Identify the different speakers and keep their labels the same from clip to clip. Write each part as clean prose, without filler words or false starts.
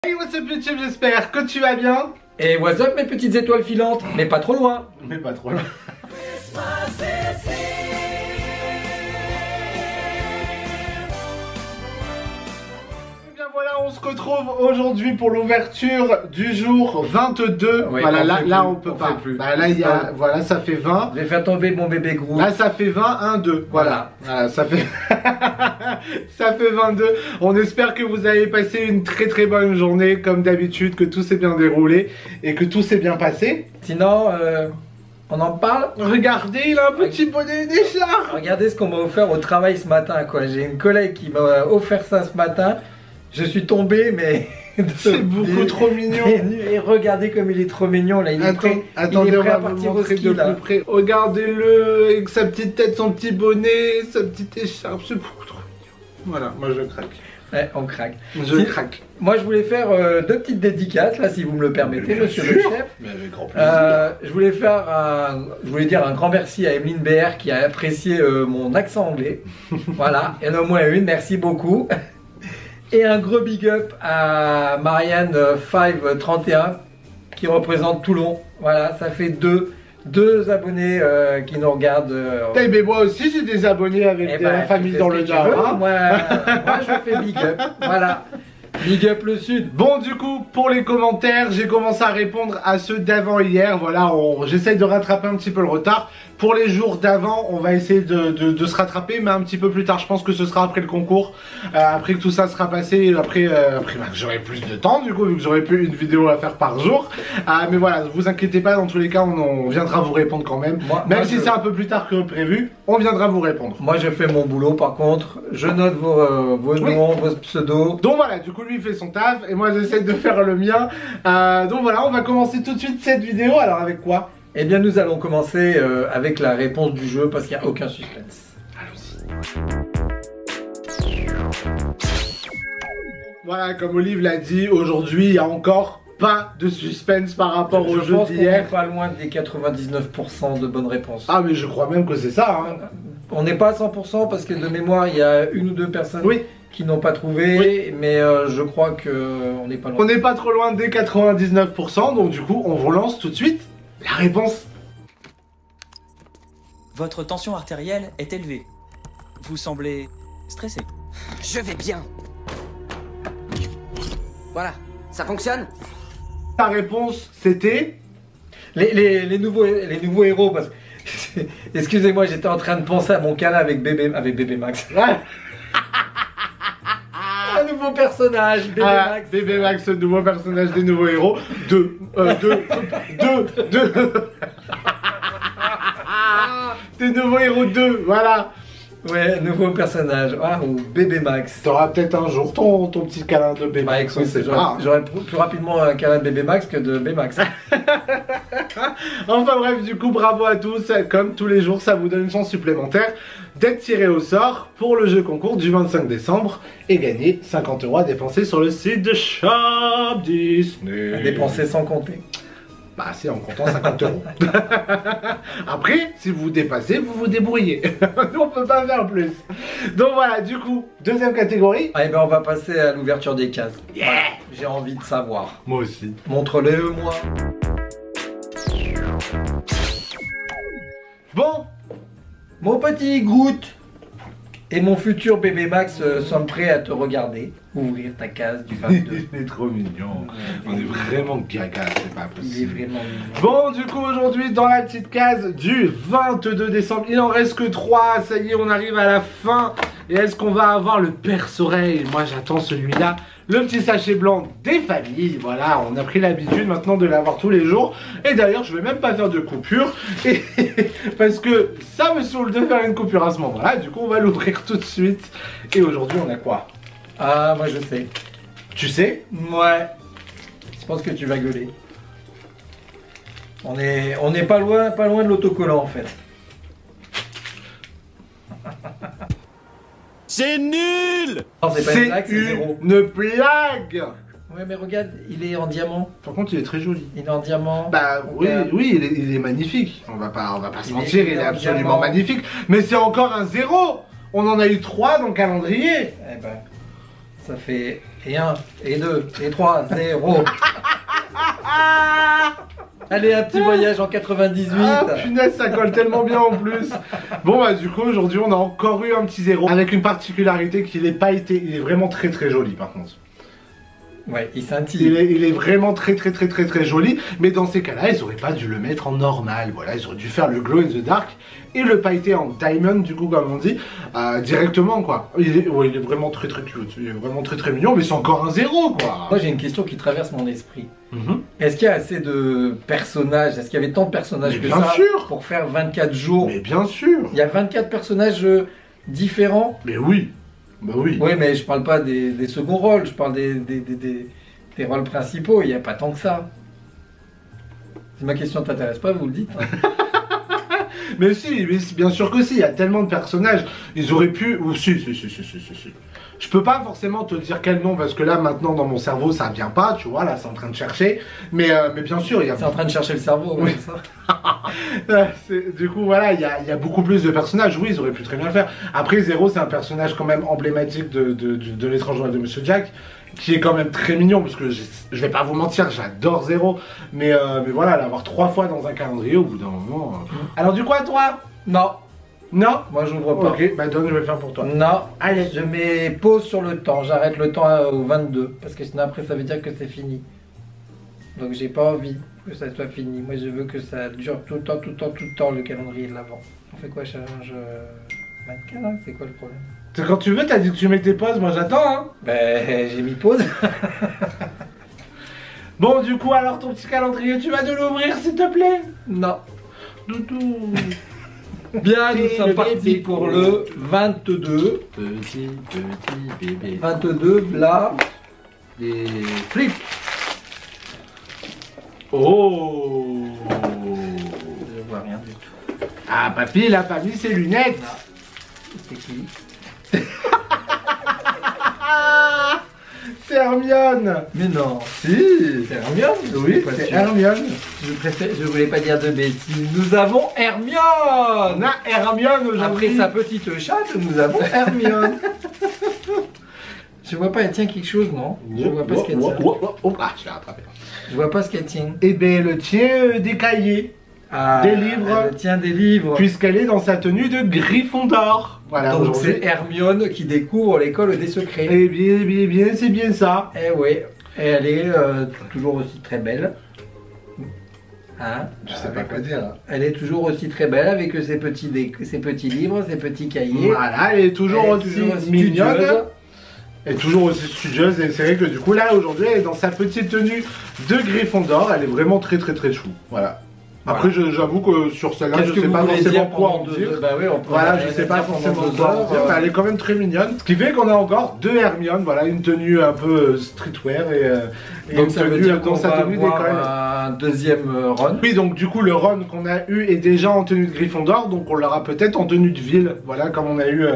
Speaker 1: Hey, what's up YouTube, j'espère que tu vas bien.
Speaker 2: Et what's up mes petites étoiles filantes, mais pas trop loin.
Speaker 1: Mais pas trop loin. Voilà, on se retrouve aujourd'hui pour l'ouverture du jour 22.
Speaker 2: Oui,
Speaker 1: voilà, là
Speaker 2: on
Speaker 1: on peut
Speaker 2: on
Speaker 1: pas.
Speaker 2: fait plus.
Speaker 1: Bah, là, il y a, voilà, ça fait 20.
Speaker 2: Je vais faire tomber mon bébé Groot.
Speaker 1: Là, ça fait 20, 1, 2. Voilà, ça fait... ça fait 22. On espère que vous avez passé une très bonne journée, comme d'habitude, que tout s'est bien déroulé et que tout s'est bien passé.
Speaker 2: Sinon, on en parle.
Speaker 1: Regardez, il a un petit bonnet des chars.
Speaker 2: Regardez ce qu'on m'a offert au travail ce matin, quoi. J'ai une collègue qui m'a offert ça ce matin. Je suis tombé, mais...
Speaker 1: C'est beaucoup trop mignon.
Speaker 2: Et regardez comme il est trop mignon, là. Il est prêt,
Speaker 1: attendez,
Speaker 2: il est
Speaker 1: on
Speaker 2: prêt
Speaker 1: va
Speaker 2: à
Speaker 1: vous
Speaker 2: partir au
Speaker 1: montrer
Speaker 2: ski,
Speaker 1: de
Speaker 2: là.
Speaker 1: plus près. Regardez-le avec sa petite tête, son petit bonnet, sa petite écharpe. C'est beaucoup trop mignon. Voilà, moi je craque.
Speaker 2: Ouais, on craque.
Speaker 1: Je craque.
Speaker 2: Moi, je voulais faire deux petites dédicaces, là, si vous me le permettez, monsieur le chef.
Speaker 1: Mais avec grand plaisir.
Speaker 2: Je voulais dire un grand merci à Emeline BR qui a apprécié mon accent anglais. Voilà, il y en a au moins une, merci beaucoup. Et un gros big up à Marianne 531 qui représente Toulon. Voilà, ça fait deux abonnés qui nous regardent.
Speaker 1: Mais moi aussi j'ai des abonnés avec la famille dans le Nord.
Speaker 2: Moi je fais big up. Voilà. Big up le sud.
Speaker 1: Bon, du coup, pour les commentaires, j'ai commencé à répondre à ceux d'avant hier. Voilà, j'essaie de rattraper un petit peu le retard. Pour les jours d'avant, on va essayer de se rattraper, mais un petit peu plus tard. Je pense que ce sera après le concours. Après que tout ça sera passé, après bah, que j'aurai plus de temps, du coup, vu que j'aurai plus une vidéo à faire par jour. Mais voilà, ne vous inquiétez pas, dans tous les cas, on viendra vous répondre quand même. Même si c'est un peu plus tard que prévu, on viendra vous répondre.
Speaker 2: Moi, je fais mon boulot, par contre. Je note vos noms, vos pseudos.
Speaker 1: Donc voilà, du coup, lui il fait son taf et moi j'essaie de faire le mien. Donc voilà, on va commencer tout de suite cette vidéo. Alors avec quoi?
Speaker 2: Eh bien nous allons commencer avec la réponse du jeu parce qu'il n'y a aucun suspense.
Speaker 1: Allons-y. Voilà, comme Olive l'a dit, aujourd'hui il n'y a encore pas de suspense par rapport au jeu d'hier.
Speaker 2: On n'est pas loin des 99% de bonnes réponses.
Speaker 1: Ah mais je crois même que c'est ça. Hein.
Speaker 2: On n'est pas à 100% parce que de mémoire il y a une ou deux personnes qui n'ont pas trouvé, mais je crois qu'on n'est pas loin.
Speaker 1: On n'est pas trop loin des 99%, donc du coup on vous lance tout de suite la réponse.
Speaker 3: Votre tension artérielle est élevée. Vous semblez stressé.
Speaker 4: Je vais bien. Voilà, ça fonctionne?
Speaker 1: La réponse c'était...
Speaker 2: Les nouveaux héros, parce que... Excusez-moi, j'étais en train de penser à mon câlin avec bébé Max. Un nouveau personnage, bébé Max.
Speaker 1: Bébé Max, le nouveau personnage des nouveaux héros. Deux. Des nouveaux héros 2, voilà.
Speaker 2: Ouais, nouveau personnage. Ah, ou bébé Max.
Speaker 1: T'auras peut-être un jour ton petit câlin de bébé Max.
Speaker 2: J'aurais plus rapidement un câlin de bébé Max que de bébé Max.
Speaker 1: Enfin bref, du coup, bravo à tous. Comme tous les jours, ça vous donne une chance supplémentaire d'être tiré au sort pour le jeu concours du 25 décembre et gagner 50 € à dépenser sur le site de Shop Disney.
Speaker 2: À dépenser sans compter.
Speaker 1: Bah si, en comptant 50 €. Après, si vous dépassez, vous vous débrouillez. Nous, on peut pas faire plus. Donc voilà, du coup, deuxième catégorie.
Speaker 2: Ah, et ben on va passer à l'ouverture des cases.
Speaker 1: Yeah.
Speaker 2: Voilà, j'ai envie de savoir.
Speaker 1: Moi aussi.
Speaker 2: Montre-le-moi.
Speaker 1: Bon.
Speaker 2: Mon petit Groot et mon futur bébé Max sommes prêts à te regarder ouvrir ta case du 22.
Speaker 1: Il est trop mignon. On est vraiment gaga, c'est pas possible.
Speaker 2: Il est vraiment mignon.
Speaker 1: Bon, du coup, aujourd'hui, dans la petite case du 22 décembre, il en reste que 3. Ça y est, on arrive à la fin. Et est-ce qu'on va avoir le perce-oreille? Moi, j'attends celui-là. Le petit sachet blanc des familles. Voilà, on a pris l'habitude maintenant de l'avoir tous les jours. Et d'ailleurs, je vais même pas faire de coupure. Et parce que ça me saoule de faire une coupure à ce moment-là. Du coup, on va l'ouvrir tout de suite. Et aujourd'hui, on a quoi?
Speaker 2: Ah, moi je sais.
Speaker 1: Tu sais?
Speaker 2: Ouais. Je pense que tu vas gueuler. On est pas loin de l'autocollant en fait.
Speaker 3: C'est nul!
Speaker 2: Non, c'est pas une blague, c'est zéro.
Speaker 1: Une blague!
Speaker 2: Ouais, mais regarde, il est en diamant.
Speaker 1: Par contre, il est très joli.
Speaker 2: Il est en diamant.
Speaker 1: Bah oui, oui, il est magnifique. On va pas se mentir, il est absolument magnifique. Mais c'est encore un 0. On en a eu 3 dans le calendrier.
Speaker 2: Eh ben, ça fait Et 1, et 2, et 3, 0. Allez, un petit voyage en 98.
Speaker 1: Ah punaise, ça colle tellement bien en plus. Bon bah du coup aujourd'hui on a encore eu un petit 0 avec une particularité qu'il n'est pas été, il est vraiment très très joli par contre.
Speaker 2: Ouais, il scintille.
Speaker 1: Il est vraiment très joli, mais dans ces cas-là, ils auraient pas dû le mettre en normal, voilà, ils auraient dû faire le glow in the dark et le pailleter en diamond, du coup, comme on dit, directement, quoi. Il est vraiment très cute, il est vraiment très mignon, mais c'est encore un 0, quoi.
Speaker 2: Moi, j'ai une question qui traverse mon esprit. Est-ce qu'il y a assez de personnages, est-ce qu'il y avait tant de personnages que
Speaker 1: bien
Speaker 2: ça
Speaker 1: sûr.
Speaker 2: pour faire 24 jours?
Speaker 1: Mais bien sûr.
Speaker 2: Il y a 24 personnages différents?
Speaker 1: Mais oui. Bah oui.
Speaker 2: Oui, mais je parle pas des seconds rôles, je parle des rôles principaux, il n'y a pas tant que ça. Si ma question t'intéresse pas, vous le dites. Hein.
Speaker 1: Mais si, bien sûr que si, il y a tellement de personnages, ils auraient pu... Ou si. Je peux pas forcément te dire quel nom, parce que là, maintenant, dans mon cerveau, ça vient pas, tu vois, là, c'est en train de chercher. Mais bien sûr, il y a...
Speaker 2: C'est en train de chercher le cerveau, oui, c'est ça.
Speaker 1: Du coup, voilà, il y a beaucoup plus de personnages, oui, ils auraient pu très bien le faire. Après, Zero, c'est un personnage quand même emblématique de l'étrange Noël de Monsieur Jack, qui est quand même très mignon, parce que je vais pas vous mentir, j'adore Zero, mais voilà, l'avoir 3 fois dans un calendrier, au bout d'un moment... Alors du coup, à toi?
Speaker 2: Non.
Speaker 1: Non?
Speaker 2: Moi, je n'ouvre pas.
Speaker 1: Ok, bah donne, je vais le faire pour toi.
Speaker 2: Non. Allez, je mets pause sur le temps, j'arrête le temps au 22, parce que sinon après, ça veut dire que c'est fini. Donc j'ai pas envie que ça soit fini. Moi, je veux que ça dure tout le temps, le calendrier de l'avant. On fait quoi, challenge 24, hein? C'est quoi le problème?
Speaker 1: C'est quand tu veux, t'as dit que tu mettais pause, moi j'attends, hein.
Speaker 2: Ben, j'ai mis pause.
Speaker 1: Bon, du coup, alors ton petit calendrier, tu vas de l'ouvrir, s'il te plaît?
Speaker 2: Non.
Speaker 1: Doudou.
Speaker 2: Bien, nous sommes partis pour le 22.
Speaker 1: Petit bébé.
Speaker 2: 22, là.
Speaker 1: Des flips. Oh.
Speaker 2: Je vois rien du tout.
Speaker 1: Ah, papy, il a pas mis ses lunettes.
Speaker 2: C'est qui?
Speaker 1: C'est Hermione.
Speaker 2: Mais non.
Speaker 1: Si.
Speaker 2: C'est Hermione?
Speaker 1: Oui, c'est Hermione.
Speaker 2: Je voulais pas dire de bêtises. Nous avons Hermione.
Speaker 1: On a Hermione aujourd'hui.
Speaker 2: Après sa petite chatte, nous avons Hermione. Je vois pas, elle tient quelque chose, non? Je vois pas ce qu'elle tient.
Speaker 1: Ah, je l'ai rattrapé.
Speaker 2: Je vois pas ce qu'elle tient.
Speaker 1: Eh ben, elle tient des cahiers. Des livres.
Speaker 2: Elle tient des livres.
Speaker 1: Puisqu'elle est dans sa tenue de Gryffondor. Voilà,
Speaker 2: donc c'est Hermione qui découvre l'école des secrets.
Speaker 1: Eh bien, c'est bien ça.
Speaker 2: Eh oui, et elle est toujours aussi très belle. Hein?
Speaker 1: Je sais pas quoi dire.
Speaker 2: Elle est toujours aussi très belle avec ses petits livres, ses petits cahiers.
Speaker 1: Voilà, elle est toujours aussi mignonne. Elle est toujours aussi studieuse. Et c'est vrai que du coup, là, aujourd'hui, elle est dans sa petite tenue de Gryffondor. Elle est vraiment très chou. Voilà. Après, j'avoue que sur celle-là, je sais pas forcément quoi en dire.
Speaker 2: Bah oui,
Speaker 1: voilà, je sais pas forcément quoi en dire, mais elle est quand même très mignonne. Ce qui fait qu'on a encore 2 Hermione, voilà, une tenue un peu streetwear et
Speaker 2: donc
Speaker 1: une
Speaker 2: ça
Speaker 1: tenue
Speaker 2: veut dire
Speaker 1: dans sa tenue d'école.
Speaker 2: Un deuxième Ron.
Speaker 1: Oui, donc du coup, le Ron qu'on a eu est déjà en tenue de Gryffondor, donc on l'aura peut-être en tenue de ville, voilà, comme on a eu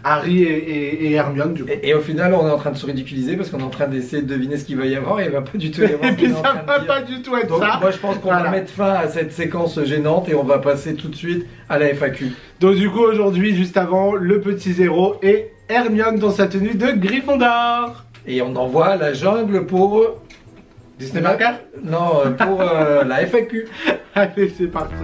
Speaker 1: Harry et Hermione, du coup.
Speaker 2: Et au final, on est en train de se ridiculiser parce qu'on est en train d'essayer de deviner ce qu'il va y avoir et il va pas du tout y avoir.
Speaker 1: Et puis ça va pas du tout être
Speaker 2: donc,
Speaker 1: ça.
Speaker 2: Moi, je pense qu'on va mettre fin à cette séquence gênante et on va passer tout de suite à la FAQ.
Speaker 1: Donc du coup, aujourd'hui, juste avant, le petit 0 et Hermione dans sa tenue de Gryffondor.
Speaker 2: Et on envoie la jungle pour...
Speaker 1: Disney Marker?
Speaker 2: Non, pour la FAQ.
Speaker 1: Allez, c'est parti.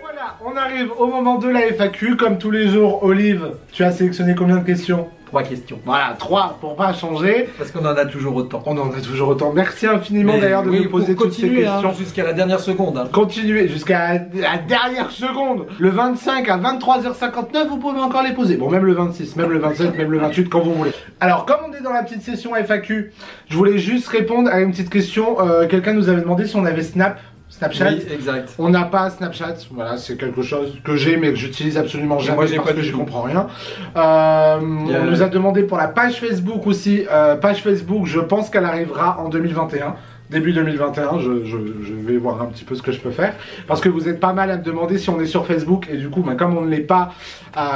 Speaker 1: Voilà, on arrive au moment de la FAQ. Comme tous les jours, Olive, tu as sélectionné combien de questions?
Speaker 2: 3 questions.
Speaker 1: Voilà, 3 pour pas changer.
Speaker 2: Parce qu'on en a toujours autant.
Speaker 1: On en a toujours autant. Merci infiniment d'ailleurs de nous poser toutes ces questions.
Speaker 2: Hein, jusqu'à la dernière seconde. Hein.
Speaker 1: Continuez jusqu'à la dernière seconde. Le 25 à 23h59, vous pouvez encore les poser. Bon, même le 26, même le 27, même le 28, quand vous voulez. Alors, comme on est dans la petite session FAQ, je voulais juste répondre à une petite question. Quelqu'un nous avait demandé si on avait Snapchat.
Speaker 2: Oui, exact.
Speaker 1: On n'a pas Snapchat, voilà, c'est quelque chose que j'ai mais que j'utilise absolument jamais.
Speaker 2: Moi, j'ai
Speaker 1: parce
Speaker 2: pas
Speaker 1: que
Speaker 2: du
Speaker 1: je
Speaker 2: tout.
Speaker 1: comprends rien. On nous a demandé pour la page Facebook aussi. Page Facebook, je pense qu'elle arrivera en 2021. Début 2021, je vais voir un petit peu ce que je peux faire. Parce que vous êtes pas mal à me demander si on est sur Facebook. Et du coup, comme on ne l'est pas,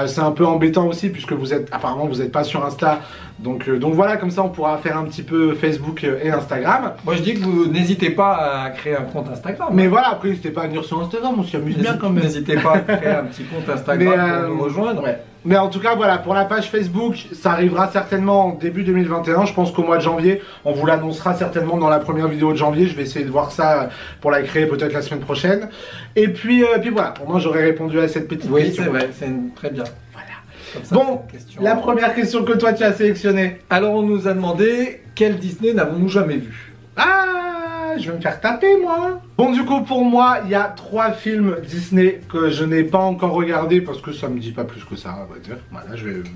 Speaker 1: c'est un peu embêtant aussi. Puisque apparemment vous n'êtes pas sur Insta. Donc voilà, comme ça on pourra faire un petit peu Facebook et Instagram.
Speaker 2: Moi je dis que vous n'hésitez pas à créer un compte Instagram.
Speaker 1: Mais voilà, après n'hésitez pas à venir sur Instagram, on s'y amuse bien quand même.
Speaker 2: N'hésitez pas à créer un petit compte Instagram pour nous rejoindre.
Speaker 1: Ouais. Mais en tout cas, voilà, pour la page Facebook, ça arrivera certainement en début 2021. Je pense qu'au mois de janvier, on vous l'annoncera certainement dans la première vidéo de janvier. Je vais essayer de voir ça pour la créer peut-être la semaine prochaine. Et puis voilà, pour moi, j'aurais répondu à cette petite question.
Speaker 2: Oui, c'est vrai, c'est très bien.
Speaker 1: Voilà.
Speaker 2: Comme ça,
Speaker 1: Bon,
Speaker 2: cette question...
Speaker 1: la première question que toi tu as sélectionnée.
Speaker 2: Alors, on nous a demandé quel Disney n'avons-nous jamais vu?
Speaker 1: Ah, je vais me faire taper moi. Bon, du coup, pour moi, il y a 3 films Disney que je n'ai pas encore regardé parce que ça me dit pas plus que ça, à vrai dire. Voilà,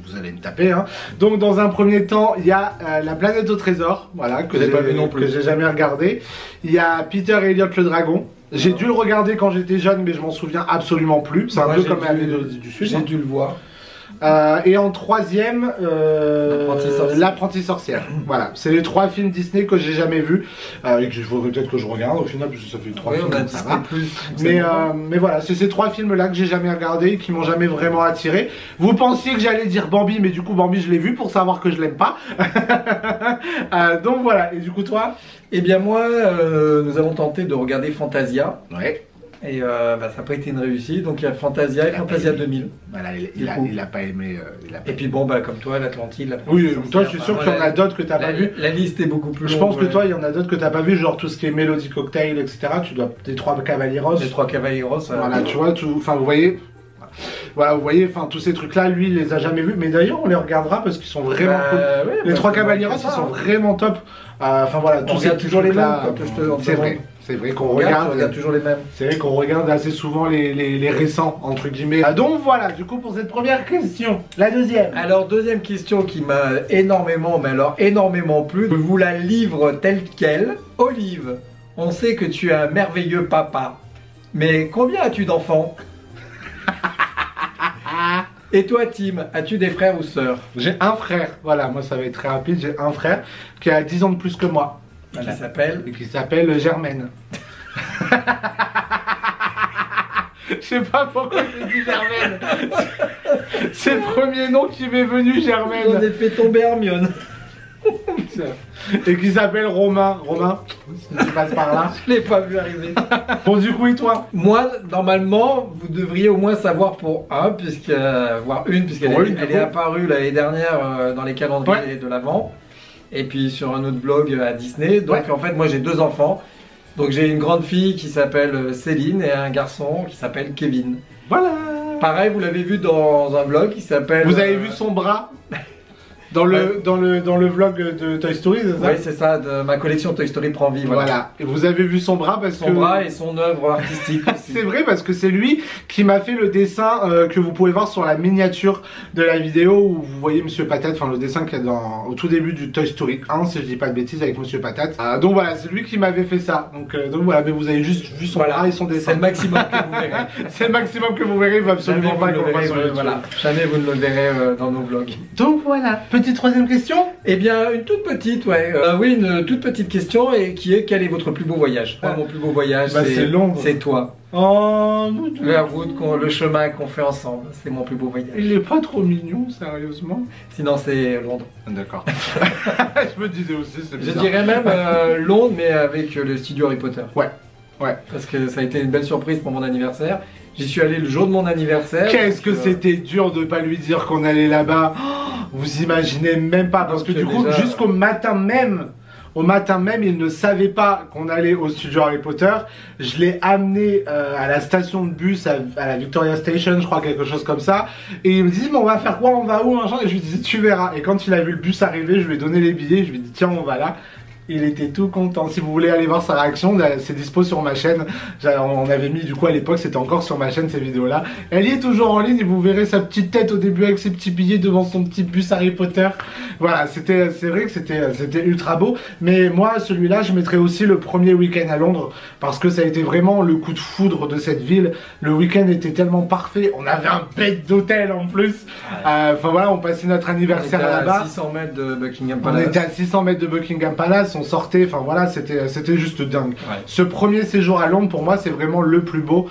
Speaker 1: vous allez me taper. Hein. Donc, dans un premier temps, il y a La Planète au Trésor, voilà, que j'ai pas vu non plus, que j'ai jamais regardé. Il y a Peter et Elliot le Dragon. J'ai dû le regarder quand j'étais jeune, mais je m'en souviens absolument plus. C'est un peu comme L'Amérique du Sud.
Speaker 2: J'ai dû le voir.
Speaker 1: Et en troisième, L'Apprenti sorcière. Voilà, c'est les 3 films Disney que j'ai jamais vus et que je voudrais peut-être que je regarde au final, parce que ça fait 3 films, donc ça va. Mais voilà, c'est ces 3 films-là que j'ai jamais regardés et qui m'ont jamais vraiment attiré. Vous pensiez que j'allais dire Bambi, mais du coup Bambi je l'ai vu pour savoir que je l'aime pas. Donc voilà, et du coup toi?
Speaker 2: Eh bien moi, nous avons tenté de regarder Fantasia.
Speaker 1: Ouais.
Speaker 2: Et ça n'a pas été une réussite, donc il y a Fantasia et Fantasia 2000.
Speaker 1: Voilà, il a pas aimé.
Speaker 2: Et puis bon, comme toi, l'Atlantide.
Speaker 1: Oui, toi je suis sûr qu'il y en a d'autres que tu n'as pas vu.
Speaker 2: La liste est beaucoup plus longue.
Speaker 1: Je pense que toi, il y en a d'autres que tu n'as pas vu, genre tout ce qui est Melody Cocktail, etc. Tu dois des 3 Caballeros.
Speaker 2: Les 3 Caballeros.
Speaker 1: Voilà, tu vois, enfin vous voyez. Voilà, vous voyez, enfin tous ces trucs-là, lui, il les a jamais vus. Mais d'ailleurs, on les regardera parce qu'ils sont vraiment cool. Ouais, les 3 Caballeros, ils sont vraiment top. Enfin voilà,
Speaker 2: tous ces toujours les mêmes.
Speaker 1: C'est vrai qu'on regarde
Speaker 2: toujours les mêmes.
Speaker 1: C'est vrai qu'on regarde assez souvent les récents, entre guillemets. Donc voilà, du coup, pour cette première question. La deuxième.
Speaker 2: Alors, deuxième question qui m'a énormément, mais alors énormément plu. Je vous la livre telle qu'elle. Olive, on sait que tu es un merveilleux papa. Mais combien as-tu d'enfants? Et toi, Tim, as-tu des frères ou sœurs?
Speaker 1: J'ai un frère. Voilà, moi, ça va être très rapide. J'ai un frère qui a 10 ans de plus que moi.
Speaker 2: Qui s'appelle
Speaker 1: Germaine. Je sais pas pourquoi j'ai dit Germaine. C'est le premier nom qui m'est venu, Germaine.
Speaker 2: On a fait tomber Hermione.
Speaker 1: Et qui s'appelle Romain. Romain, si tu passes par là.
Speaker 2: Je l'ai pas vu arriver.
Speaker 1: Bon, du coup, et toi?
Speaker 2: Moi, normalement, vous devriez au moins savoir pour un, voire une, puisqu'elle est apparue l'année dernière dans les calendriers de l'Avent. Et puis sur un autre blog à Disney. Donc en fait, moi j'ai 2 enfants. Donc j'ai une grande fille qui s'appelle Céline et un garçon qui s'appelle Kevin.
Speaker 1: Voilà.
Speaker 2: Pareil, vous l'avez vu dans un blog qui s'appelle...
Speaker 1: Vous avez vu son bras dans le vlog de Toy Story, c'est ça?
Speaker 2: Oui, c'est ça, de ma collection Toy Story prend vie.
Speaker 1: Voilà. Et vous avez vu son bras parce que...
Speaker 2: Son bras et son œuvre artistique aussi.
Speaker 1: C'est vrai parce que c'est lui qui m'a fait le dessin que vous pouvez voir sur la miniature de la vidéo où vous voyez Monsieur Patate, enfin le dessin qu'il y a au tout début du Toy Story 1, si je dis pas de bêtises, avec Monsieur Patate. Donc voilà, c'est lui qui m'avait fait ça. Donc voilà, mais vous avez juste vu son bras et son dessin.
Speaker 2: C'est le maximum que vous verrez.
Speaker 1: C'est le maximum que vous verrez, il va absolument pas qu'on fasse sur YouTube.
Speaker 2: Voilà, jamais vous ne le verrez dans nos vlogs.
Speaker 1: Donc voilà, petite troisième question.
Speaker 2: Eh bien, une toute petite, oui, une toute petite question et qui est: quel est votre plus beau voyage? Moi, mon plus beau voyage, c'est Londres. C'est toi.
Speaker 1: Oh,
Speaker 2: la route, le chemin qu'on fait ensemble, c'est mon plus beau voyage.
Speaker 1: Il est pas trop mignon, sérieusement.
Speaker 2: Sinon, c'est Londres.
Speaker 1: D'accord. Je me disais aussi, c'est bizarre.
Speaker 2: Je dirais même Londres, mais avec le studio Harry Potter.
Speaker 1: Ouais.
Speaker 2: Parce que ça a été une belle surprise pour mon anniversaire. J'y suis allé le jour de mon anniversaire.
Speaker 1: Qu'est-ce que c'était dur de pas lui dire qu'on allait là-bas. Vous imaginez même pas, parce que du coup, jusqu'au matin même, il ne savait pas qu'on allait au studio Harry Potter. Je l'ai amené à la station de bus, à la Victoria Station, je crois, quelque chose comme ça. Et il me dit, mais on va faire quoi? On va où, machin? Et je lui disais, tu verras. Et quand il a vu le bus arriver, je lui ai donné les billets. Je lui ai dit, tiens, on va là. Il était tout content. Si vous voulez aller voir sa réaction, c'est dispo sur ma chaîne. On avait mis, du coup, à l'époque, c'était encore sur ma chaîne, ces vidéos-là. Elle y est toujours en ligne et vous verrez sa petite tête au début avec ses petits billets devant son petit bus Harry Potter. Voilà, c'est vrai que c'était ultra beau. Mais moi, celui-là, je mettrais aussi le premier week-end à Londres parce que ça a été vraiment le coup de foudre de cette ville. Le week-end était tellement parfait. On avait un bête d'hôtel en plus. Enfin voilà, on passait notre anniversaire là-bas.
Speaker 2: On était à 600 mètres de Buckingham Palace.
Speaker 1: On était à 600 mètres de Buckingham Palace. on sortait, enfin voilà, c'était juste dingue.
Speaker 2: Ouais.
Speaker 1: Ce premier séjour à Londres, pour moi, c'est vraiment le plus beau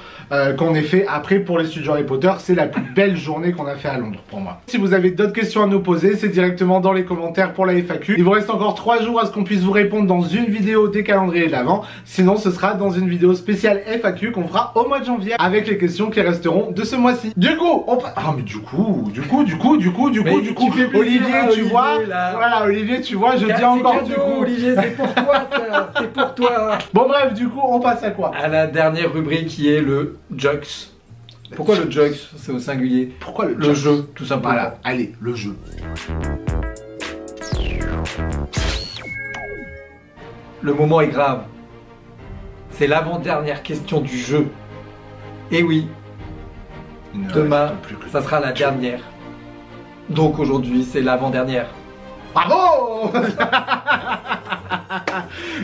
Speaker 1: qu'on ait fait. Après, pour les studios Harry Potter, c'est la plus belle journée qu'on a fait à Londres, pour moi. Si vous avez d'autres questions à nous poser, c'est directement dans les commentaires pour la FAQ. Il vous reste encore 3 jours à ce qu'on puisse vous répondre dans une vidéo des calendriers de l'Avent. Sinon, ce sera dans une vidéo spéciale FAQ qu'on fera au mois de janvier avec les questions qui resteront de ce mois-ci. Du coup, mais du coup, Olivier, tu vois, voilà, Olivier, tu vois, je dis encore du coup.
Speaker 2: Olivier, c'est pour toi, ça, c'est pour toi.
Speaker 1: Bon bref, du coup, on passe à quoi?
Speaker 2: À la dernière rubrique qui est le Jux. Pourquoi le Jux? C'est au singulier.
Speaker 1: Pourquoi
Speaker 2: Le jeu, tout simplement.
Speaker 1: Voilà, allez, le jeu.
Speaker 2: Le moment est grave. C'est l'avant-dernière question du jeu. Et oui, demain, ça sera la dernière. Donc aujourd'hui, c'est l'avant-dernière.
Speaker 1: Bravo.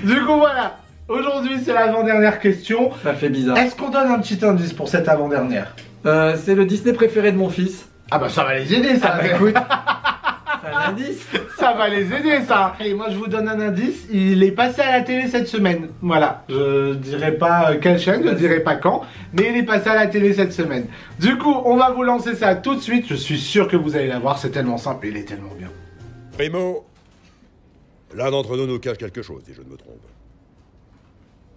Speaker 1: Du coup, voilà. Aujourd'hui, c'est l'avant-dernière question.
Speaker 2: Ça fait bizarre.
Speaker 1: Est-ce qu'on donne un petit indice pour cette avant-dernière?
Speaker 2: C'est le Disney préféré de mon fils.
Speaker 1: Ah bah ça va les aider, ça.
Speaker 2: Ah bah écoute, c'est un indice.
Speaker 1: Ça va les aider, ça. Et moi, je vous donne un indice. Il est passé à la télé cette semaine. Voilà. Je dirai pas quelle chaîne, je dirai pas quand, mais il est passé à la télé cette semaine. Du coup, on va vous lancer ça tout de suite. Je suis sûr que vous allez la voir. C'est tellement simple et il est tellement bien.
Speaker 5: Primo, l'un d'entre nous cache quelque chose, si je ne me trompe.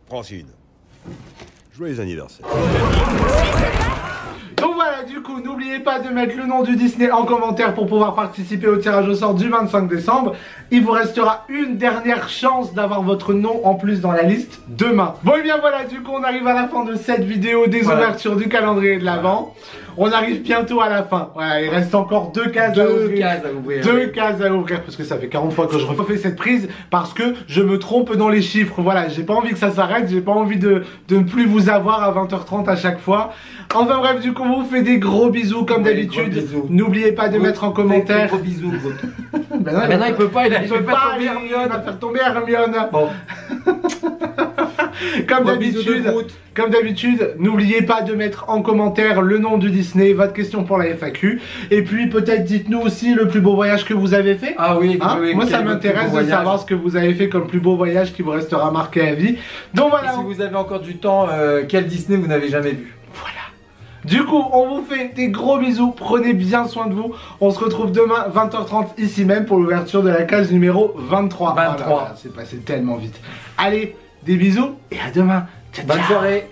Speaker 5: Francine, joyeux anniversaire.
Speaker 1: Donc voilà, du coup, n'oubliez pas de mettre le nom du Disney en commentaire pour pouvoir participer au tirage au sort du 25 décembre. Il vous restera une dernière chance d'avoir votre nom en plus dans la liste demain. Bon et bien voilà, du coup, on arrive à la fin de cette vidéo des ouvertures du calendrier de l'Avent. On arrive bientôt à la fin. Voilà, il reste encore 2 cases à ouvrir. 2 cases à ouvrir, parce que ça fait 40 fois que je refais cette prise, parce que je me trompe dans les chiffres. Voilà, j'ai pas envie que ça s'arrête, j'ai pas envie de ne plus vous avoir à 20h30 à chaque fois. Enfin bref, du coup, on vous fait des gros bisous comme d'habitude. N'oubliez pas de mettre en commentaire.
Speaker 2: Gros bisous, gros.
Speaker 1: Ben non,
Speaker 2: Maintenant, il peut pas, il peut pas tomber
Speaker 1: il
Speaker 2: Hermione.
Speaker 1: va faire tomber Hermione.
Speaker 2: Bon.
Speaker 1: Comme d'habitude, n'oubliez pas de mettre en commentaire le nom du Disney, votre question pour la FAQ. Et puis peut-être dites-nous aussi le plus beau voyage que vous avez fait.
Speaker 2: Ah oui,
Speaker 1: Hein,
Speaker 2: oui,
Speaker 1: moi ça m'intéresse de savoir ce que vous avez fait comme plus beau voyage qui vous restera marqué à vie. Donc voilà.
Speaker 2: Et si vous avez encore du temps, quel Disney vous n'avez jamais vu?
Speaker 1: Voilà. Du coup, on vous fait des gros bisous, prenez bien soin de vous. On se retrouve demain 20h30 ici même pour l'ouverture de la case numéro 23.
Speaker 2: 23.
Speaker 1: Voilà, c'est passé tellement vite. Allez, des bisous et à demain. Ciao,
Speaker 2: Bonne
Speaker 1: ciao.
Speaker 2: soirée.